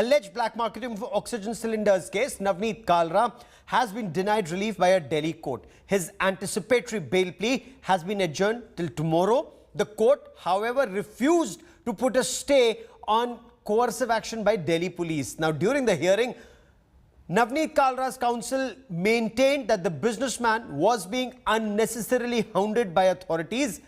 alleged black marketing of oxygen cylinders case, Navneet Kalra has been denied relief by a Delhi court. His anticipatory bail plea has been adjourned till tomorrow. The court, however, refused to put a stay on coercive action by Delhi police. Now, during the hearing, Navneet Kalra's counsel maintained that the businessman was being unnecessarily hounded by authorities.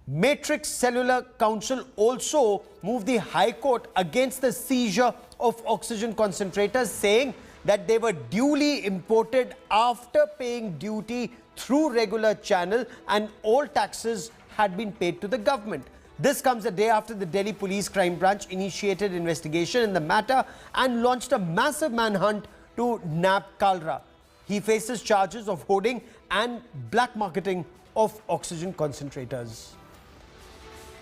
Matrix Cellular Council also moved the High Court against the seizure of oxygen concentrators, saying that they were duly imported after paying duty through regular channel and all taxes had been paid to the government. This comes a day after the Delhi Police Crime Branch initiated investigation in the matter and launched a massive manhunt to nab Kalra. He faces charges of hoarding and black marketing of oxygen concentrators.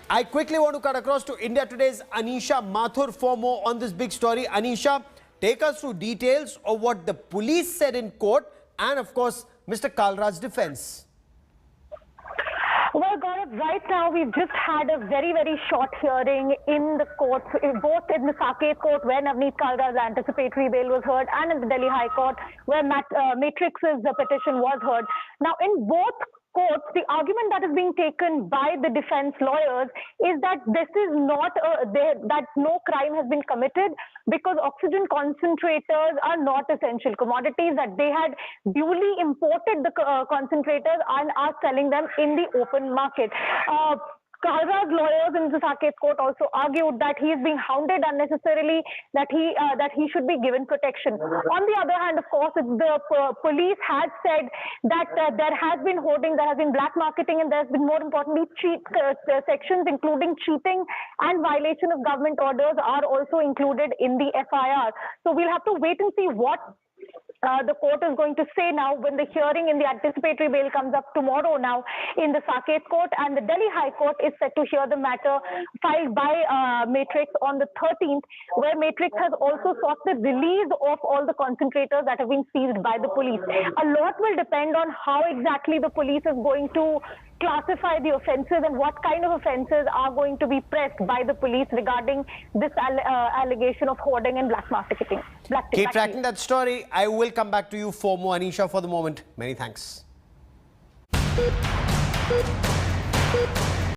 I quickly want to cut across to India Today's Anisha Mathur for more on this big story. Anisha, take us through details of what the police said in court and, of course, Mr. Kalra's defense. Well, Gaurav, right now we've just had a very, very short hearing in the court, both in the Saket court where Navneet Kalra's anticipatory bail was heard and in the Delhi High Court where Matrix's petition was heard. Now, in both courts, the argument that is being taken by the defense lawyers is that this is not that no crime has been committed because oxygen concentrators are not essential commodities, that they had duly imported the concentrators and are selling them in the open market. Kalra's lawyers in the Saket court also argued that he is being hounded unnecessarily, that he should be given protection. On the other hand, of course, the police had said that there has been hoarding, there has been black marketing, and there has been, more importantly, sections including cheating and violation of government orders are also included in the FIR. So we'll have to wait and see what the court is going to say now when the hearing in the anticipatory bail comes up tomorrow now in the Saket court, and the Delhi High Court is set to hear the matter filed by Matrix on the 13th, where Matrix has also sought the release of all the concentrators that have been seized by the police. A lot will depend on how exactly the police is going to classify the offences and what kind of offences are going to be pressed by the police regarding this allegation of hoarding and black marketing. Keep tracking that story. I will come back to you for more, Anisha. For the moment, many thanks.